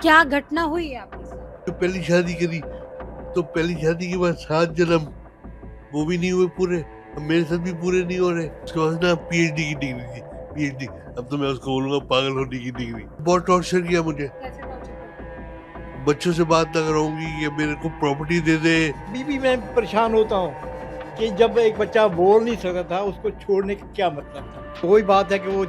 क्या घटना हुई है आपके साथ? तो पहली शादी करी, तो पहली शादी के बाद 7 जन्म वो भी नहीं हुए पूरे, अब मेरे साथ भी पूरे नहीं हो रहे। उसके बाद ना पीएचडी की डिग्री थी, पीएचडी, अब तो मैं उसको बोलूँगा पागल होने की डिग्री। बहुत टॉर्चर किया मुझे, कैसे टॉर्चर करते बच्चों से बात ना कराऊँगी, ये मेरे को प्रॉपर्टी दे दे। अभी भी मैं परेशान होता हूँ कि जब एक बच्चा बोल नहीं सकता था उसको छोड़ने का क्या मतलब था। वही बात है कि वो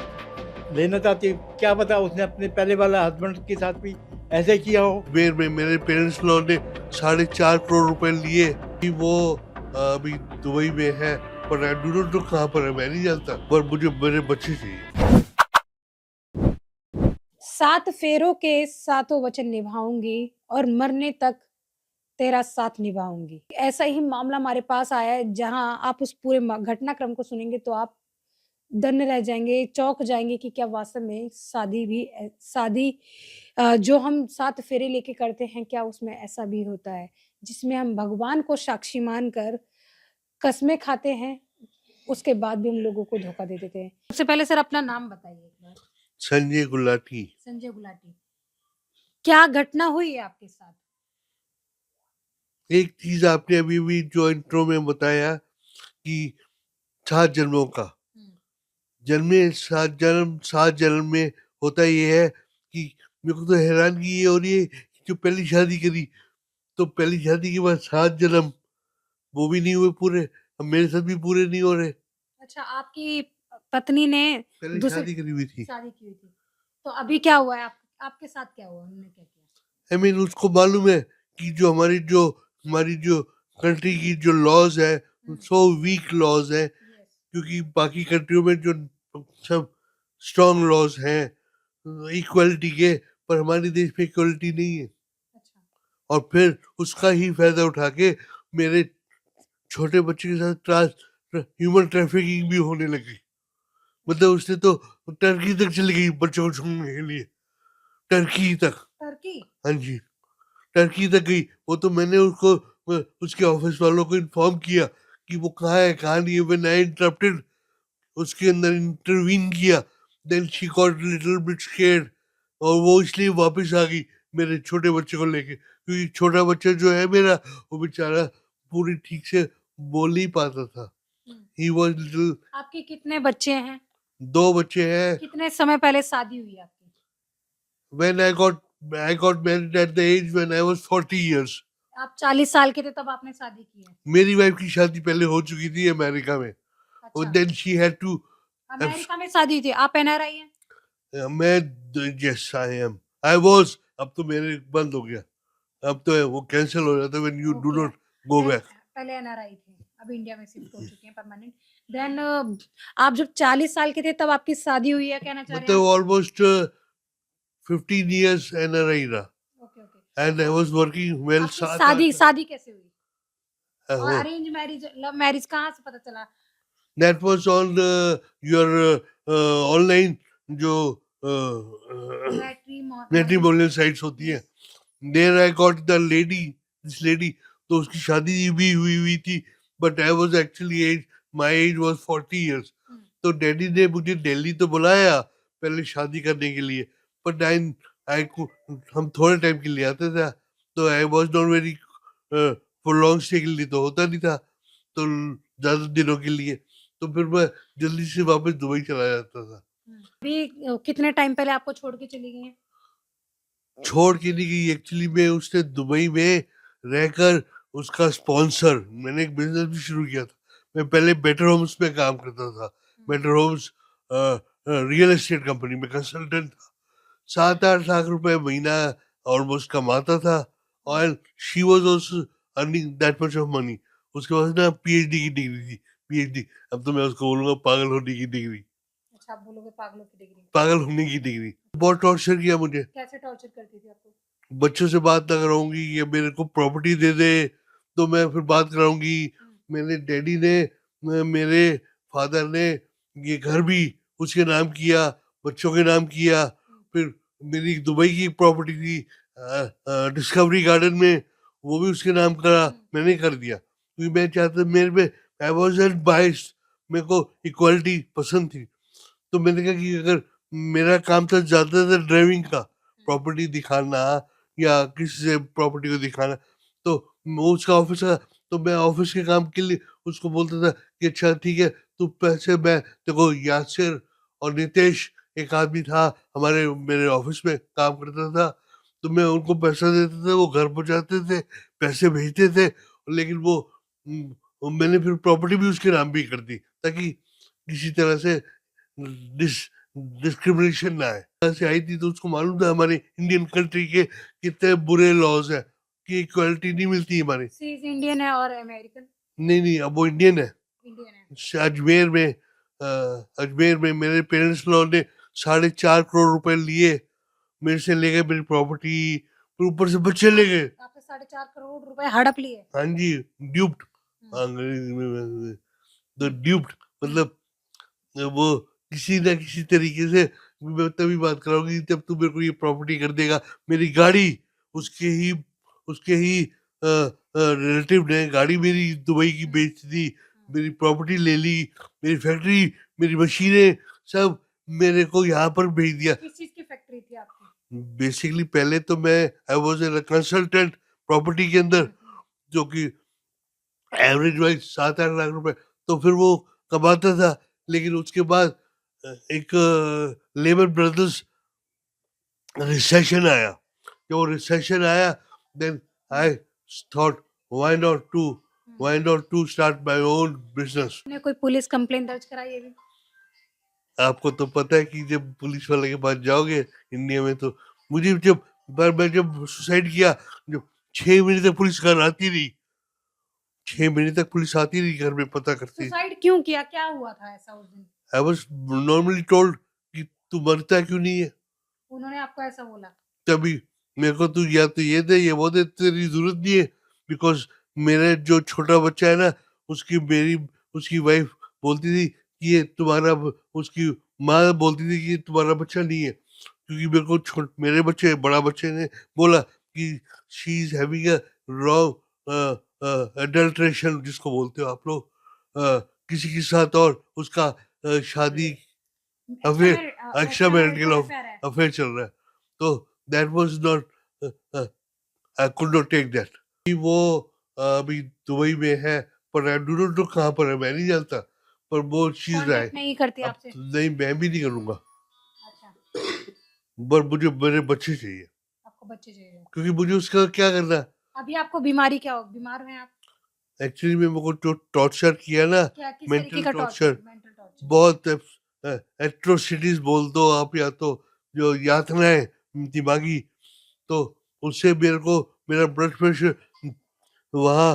लेना चाहती है, क्या पता उसने अपने पहले वाला हस्बैंड के साथ भी ऐसे किया हो। मेरे पेरेंट्स लोगों ने 4.5 करोड़ रुपए लिए कि वो अभी दुबई में है, पर आई डू नॉट नो कहाँ पर है, मैं नहीं जानता, पर मुझे मेरे बच्चे चाहिए। 7 फेरों के सातों वचन निभाऊंगी और मरने तक तेरा साथ निभाऊंगी। ऐसा ही मामला हमारे पास आया है, जहां आप उस पूरे घटनाक्रम को सुनेंगे तो आप दन्न रह जाएंगे, चौंक जाएंगे कि क्या वास्तव में शादी जो हम 7 फेरे लेके करते हैं, क्या उसमें ऐसा भी होता है जिसमें हम भगवान को साक्षी मानकर कस्में खाते हैं, उसके बाद भी हम लोगों को धोखा दे देते हैं। सबसे पहले सर अपना नाम बताइए एक बार। संजय गुलाटी। संजय गुलाटी। क्या घटना हुई है आपके साथ? एक चीज आपने अभी भी जो इंट्रो में बताया कि 7 जन्मों का, जन्मे 7 जन्म में होता ये है कि मेरे को तो हैरानगी ये हो रही है कि जो पहली शादी करी, तो पहली शादी के बाद 7 जन्म वो भी नहीं हुए पूरे, अब मेरे साथ भी पूरे नहीं हो रहे। अच्छा, आपकी पत्नी ने पहले दूसरे शादी करी हुई थी, शादी की हुई थी। तो अभी क्या हुआ है आपके साथ क्या हुआ? उन्होंने क्या किया? आई मीन उसको मालूम है कि जो हमारी जो कंट्री की जो लॉज है, सो वीक लॉज है, यस। क्योंकि बाकी कंट्रियों में जो सब स्ट्रॉन्ग लॉज हैं इक्वलिटी के, पर हमारे देश में इक्वलिटी नहीं है। अच्छा। और फिर उसका ही फायदा उठा के मेरे छोटे बच्चे के साथ ह्यूमन ट्रैफिकिंग भी होने लगी। मतलब उसने तो टर्की तक चली गई बच्चों को छूने के लिए, टर्की तक। टर्की? हाँ जी, टर्की तक गई वो, तो मैंने उसको उसके ऑफिस वालों को इन्फॉर्म किया कि वो कहाँ है कहाँ नहीं है, व्हेन आई इंटरप्टेड, उसके अंदर इंटरवीन किया, then she got little bit scared, और वो इसलिए वापस आ गई मेरे छोटे बच्चे को लेके, क्योंकि छोटा बच्चा जो है मेरा, वो बेचारा पूरी ठीक से बोल नहीं पाता था। हुँ। He was little. आपके कितने बच्चे हैं? 2 बच्चे हैं। कितने समय पहले शादी हुई आपकी? When I got married at the age when I was 40 years. आप 40 साल के थे तब आपने शादी की है? मेरी वाइफ की शादी पहले हो चुकी थी अमेरिका में, और अच्छा, then she had to. America में शादी हुई थी। आप एनआरआई हैं? मैं yes I am, I was, अब तो मेरे बंद हो गया, अब तो वो कैंसिल हो जाता है when you do okay. Not go back. पहले एनआरआई थे, अब इंडिया में शिफ्ट हो चुके हैं परमानेंट। देन आप जब 40 साल के थे तब आपकी शादी हुई है, कहना चाह रहे हैं मतलब आप? ऑलमोस्ट 15 इयर्स एनआरआई रहा, okay, okay. And I was working well आपकी 7 शादी 8 शादी कैसे हुई? और वो, अरेंज मैरिज, लव मैरिज कहाँ से पता चला? That was on your online जो मैट्रिमोनी। मैट्रिमोनियल साइट्स होती हैं, yes. There I got the lady, this lady, तो उसकी शादी भी हुई हुई थी, but I was actually age, my age was 40 years. Hmm. तो डैडी ने मुझे दिल्ली तो बुलाया पहले शादी करने के लिए, बट आई आई हम थोड़े टाइम के लिए आते थे, तो I was not very for long stay के लिए तो होता नहीं था, तो ज्यादा दिनों के लिए, तो फिर मैं जल्दी से वापस दुबई चला जाता था। अभी कितने टाइम पहले आपको छोड़ के चली गई हैं? छोड़ के नहीं गई, एक्चुअली में उसने दुबई में रहकर, उसका स्पॉन्सर, मैंने एक बिजनेस भी शुरू किया था। मैं पहले बेटर होम्स में काम करता था, better homes real estate company में कंसल्टेंट था, 7-8 लाख रुपए महीना ऑलमोस्ट कमाता था, और she was also earning that much of money. उसके पास ना पीएचडी की डिग्री थी, पीएचडी, अब तो मैं उसको बोलूंगा पागल होने की डिग्री, अच्छा, आप बोलोगे पागलों की डिग्री। पागल होने की डिग्री। बहुत टॉर्चर किया मुझे, कैसे टॉर्चर करती थी आपको? बच्चों से बात ना कराऊंगी, ये मेरे को प्रॉपर्टी दे दे तो मैं फिर बात कराऊंगी। मेरे डैडी ने, मेरे फादर ने ये घर भी उसके नाम किया, बच्चों के नाम किया। फिर मेरी दुबई की प्रॉपर्टी थी डिस्कवरी गार्डन में, वो भी उसके नाम करा, मैंने कर दिया, क्योंकि मैं चाहता, मेरे पे आई वाज बाइस्ड, मेरे को इक्वालिटी पसंद थी। तो मैंने कहा कि अगर मेरा काम था ज़्यादातर ड्राइविंग का, प्रॉपर्टी दिखाना या किसी से प्रॉपर्टी को दिखाना, तो वो उसका ऑफिस था, तो मैं ऑफिस के काम के लिए उसको बोलता था कि अच्छा ठीक है, तू पैसे, मैं देखो यासिर और नितेश एक आदमी था हमारे मेरे ऑफिस में काम करता था, तो मैं उनको पैसा देता था, वो घर पहुंचाते थे, पैसे भेजते थे, लेकिन वो मैंने फिर प्रॉपर्टी भी उसके नाम भी कर दी ताकि किसी तरह से डिस डिस्क्रिमिनेशन ना आए। यहाँ से आई थी तो उसको मालूम था हमारे इंडियन कंट्री के कितने बुरे लॉज हैं कि इक्वालिटी नहीं मिलती हमारे। सी इज इंडियन है और अमेरिकन नहीं, अब वो इंडियन है। इंडियन है। अजमेर में मेरे पेरेंट्स लोगों ने 4.5 करोड़ रुपए लिए, मेरे से ले गए मेरी प्रॉपर्टी, फिर ऊपर से बच्चे ले गए। आपने 4.5 करोड़ रुपए हड़प लिए। हाँ जी, ड्यूप्ड, हम्म, अंग्रेजी में द ड्यूप्ड, मतलब वो किसी ना किसी तरीके से, मैं तभी बात कराऊंगी जब तू मेरे को ये प्रॉपर्टी कर देगा। मेरी गाड़ी उसके ही रिलेटिव ने गाड़ी मेरी दुबई की बेच दी, मेरी प्रॉपर्टी ले ली, मेरी फैक्ट्री, मेरी मशीनें सब मेरे को यहाँ पर भेज दिया। किस चीज की फैक्ट्री थी आपकी? बेसिकली पहले तो मैं I was a consultant property के अंदर, जो कि एवरेज वाइज 7-8 लाख रुपए तो फिर वो कमाता था। लेकिन उसके बाद एक लेमन ब्रदर्स रिसेशन आया, जब वो रिसेशन आया then I thought why not to start my own business. ने कोई पुलिस कंप्लेंट दर्ज कराई है भी? आपको तो पता है कि जब पुलिस वाले के पास जाओगे इंडिया में, तो मुझे मैं जब सुसाइड किया, जब 6 महीने तक पुलिस घर आती रही, 6 महीने तक पुलिस आती रही घर में पता करती। सुसाइड क्यों किया? क्या हुआ था ऐसा उस दिन? आई वाज नॉर्मली टोल्ड कि तू मरता क्यों नहीं है, उन्होंने आपको ऐसा बोला? तभी मेरे को तू या तो ये दे या वो दे, तेरी जरूरत नहीं है। बिकॉज मेरा जो छोटा बच्चा है ना, उसकी वाइफ बोलती थी कि ये तुम्हारा उसकी माँ बोलती थी कि ये तुम्हारा बच्चा नहीं है, क्योंकि मेरे को मेरे बड़ा बच्चे ने बोला कि she is having a wrong adulteration, जिसको बोलते हो आप लोग, किसी के साथ और उसका शादी अफेयर एक्स्ट्रा मैरिटल अफेयर है। अफेयर चल रहा है। तो that was not, I could not take that. वो अभी दुबई में है, पर आई डू नॉट नो कहाँ पर है, मैं नहीं जानता, पर वो चीज रहा है। कांटेक्ट नहीं करती अब आपसे? नहीं, मैं भी नहीं करूंगा, अच्छा, पर मुझे मेरे बच्चे चाहिए, आपको बच्चे चाहिए। क्योंकि मुझे उसका क्या करना है। अभी आपको बीमारी क्या हो? बीमार हैं आप? एक्चुअली में मेरे को जो टॉर्चर किया ना, क्या किस मेंटल तरीके का टॉर्चर, मेंटल टॉर्चर? बहुत एट्रोसिटीज बोल दो आप, या तो जो यातनाएं दिमागी, तो उससे मेरे को मेरा ब्लड प्रेशर वहाँ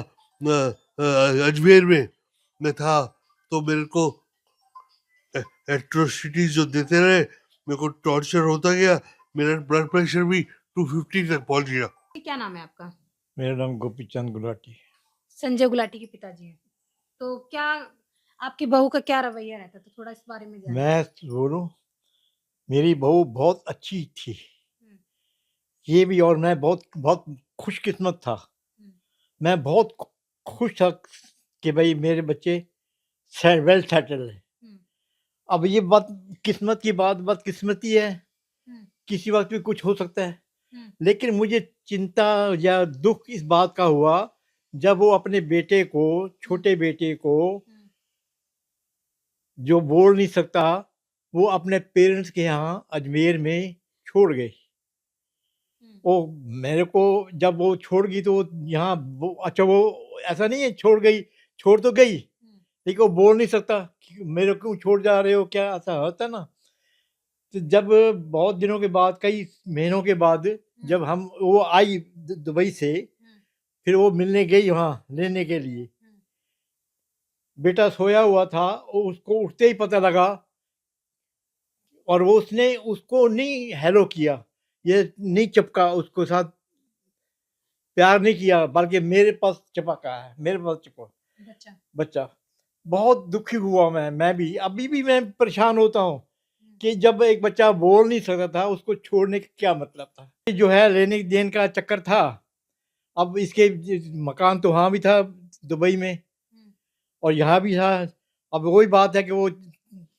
अजमेर में मैं था, तो मेरे को एट्रोसिटीज जो देते रहे, मेरे को टॉर्चर होता गया, मेरा ब्लड प्रेशर भी 250 तक पहुंच गया। क्या नाम है आपका? मेरा नाम गोपी चंद गुलाटी। संजय गुलाटी के पिताजी हैं। तो क्या आपकी बहू का क्या रवैया रहता था? थोड़ा इस बारे में जानिए। मैं बोलूं, मेरी बहू बहुत अच्छी थी, हम्म, ये भी, और मैं बहुत बहुत खुशकिस्मत था। हम्म, मैं बहुत खुश था कि भाई मेरे बच्चे वेल सेटल है। हम्म, अब ये बात किस्मत की बात बदकिस्मती है, हम्म, किसी वक्त भी कुछ हो सकता है। हम्म, लेकिन मुझे चिंता या दुख इस बात का हुआ जब वो अपने बेटे को, छोटे बेटे को, हम्म, जो बोल नहीं सकता, वो अपने पेरेंट्स के यहाँ अजमेर में छोड़ गई। हम्म, वो मेरे को जब वो छोड़ गई तो यहाँ वो, अच्छा वो ऐसा नहीं है छोड़ गई, छोड़ तो गई, लेकिन वो बोल नहीं सकता कि मेरे को क्यों छोड़ जा रहे हो, क्या ऐसा होता ना। तो जब बहुत दिनों के बाद, कई महीनों के बाद, जब हम वो आई दुबई से, फिर वो मिलने गई वहाँ लेने के लिए। बेटा सोया हुआ था, उसको उठते ही पता लगा, और वो उसने उसको नहीं हेलो किया, ये नहीं चिपका, उसको साथ प्यार नहीं किया, बल्कि मेरे पास चिपका है, मेरे पास चिपका बच्चा। बच्चा। बहुत दुखी हुआ मैं भी, अभी भी मैं परेशान होता हूँ कि जब एक बच्चा बोल नहीं सकता था, उसको छोड़ने का क्या मतलब था। ये जो है लेने देने का चक्कर था। अब इसके मकान तो वहाँ भी था दुबई में, और यहाँ भी था। अब वही बात है कि वो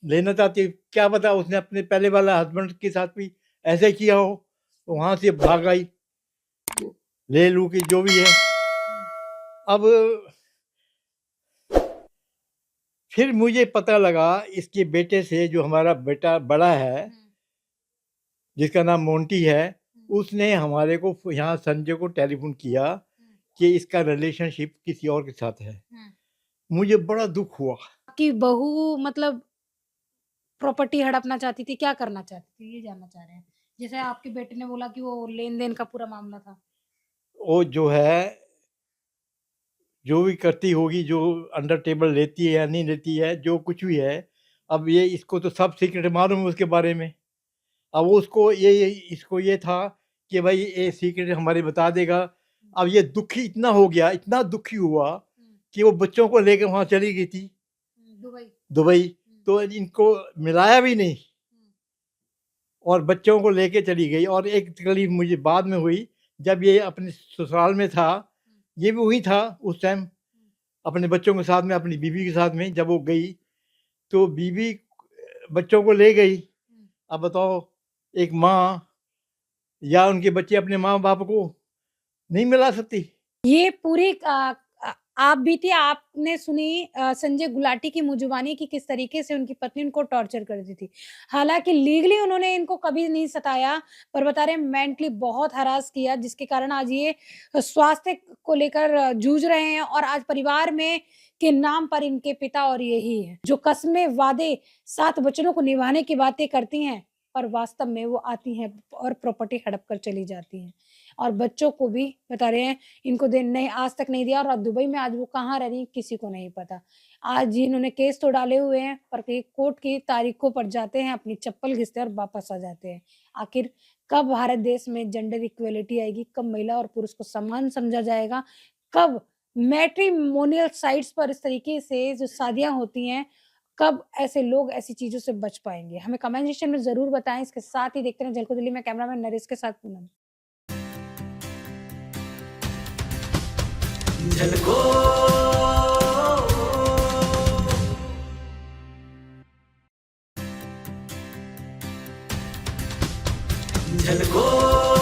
लेना चाहती, क्या पता उसने अपने पहले वाला हस्बैंड के साथ भी ऐसे किया हो, तो वहाँ से भाग आई, ले लू की जो भी है। अब फिर मुझे पता लगा इसके बेटे से, जो हमारा बेटा बड़ा है जिसका नाम मोंटी है, उसने हमारे को यहाँ संजय को टेलीफोन किया कि इसका रिलेशनशिप किसी और के साथ है। मुझे बड़ा दुख हुआ। आपकी बहू मतलब प्रॉपर्टी हड़पना चाहती थी, क्या करना चाहती थी, ये जानना चाह रहे हैं। जैसे आपके बेटे ने बोला कि वो लेन-देन का पूरा मामला था। वो जो है, जो भी करती होगी, जो अंडर टेबल लेती है या नहीं लेती है, जो कुछ भी है, अब ये इसको तो सब सीक्रेट मालूम है उसके बारे में। अब उसको इसको ये था कि भाई ये सीक्रेट हमारे बता देगा। अब ये दुखी इतना हो गया, इतना दुखी हुआ कि वो बच्चों को लेकर वहाँ चली गई थी दुबई। तो इनको मिलाया भी नहीं और बच्चों को लेके चली गई। और एक तकलीफ मुझे बाद में हुई, जब ये अपने ससुराल में था, ये भी वही था उस टाइम अपने बच्चों के साथ में, अपनी बीवी के साथ में। जब वो गई तो बीवी बच्चों को ले गई। अब बताओ, एक माँ या उनके बच्चे अपने माँ बाप को नहीं मिला सकती। ये पूरी आप भी थी, आपने सुनी संजय गुलाटी की मुंहजुबानी कि किस तरीके से उनकी पत्नी उनको टॉर्चर करती थी। हालाँकि लीगली उन्होंने इनको कभी नहीं सताया, पर बता रहे हैं मेंटली बहुत हरास किया, जिसके कारण आज ये स्वास्थ्य को लेकर जूझ रहे हैं। और आज परिवार में के नाम पर इनके पिता और यही है, जो कस्में, वादे, 7 वचनों को निभाने की बातें करती हैं, पर वास्तव में वो आती हैं और प्रॉपर्टी हड़प कर चली जाती हैं। और बच्चों को भी बता रहे हैं इनको दे नहीं, आज तक नहीं दिया। और दुबई में आज वो कहाँ रह रही हैं किसी को नहीं पता। आज इन्होंने केस तो डाले हुए हैं, पर कोर्ट की तारीखों पर जाते हैं, अपनी चप्पल घिसते हैं और वापस आ जाते हैं। आखिर कब भारत देश में जेंडर इक्वलिटी आएगी, कब महिला और पुरुष को समान समझा जाएगा, कब मैट्रिमोनियल साइट्स पर इस तरीके से जो शादियां होती हैं, कब ऐसे लोग ऐसी चीजों से बच पाएंगे, हमें कमेंट सेक्शन में जरूर बताएं। इसके साथ ही देखते रहें झलको दिल्ली में, कैमरामैन नरेश के साथ पूनम। झलको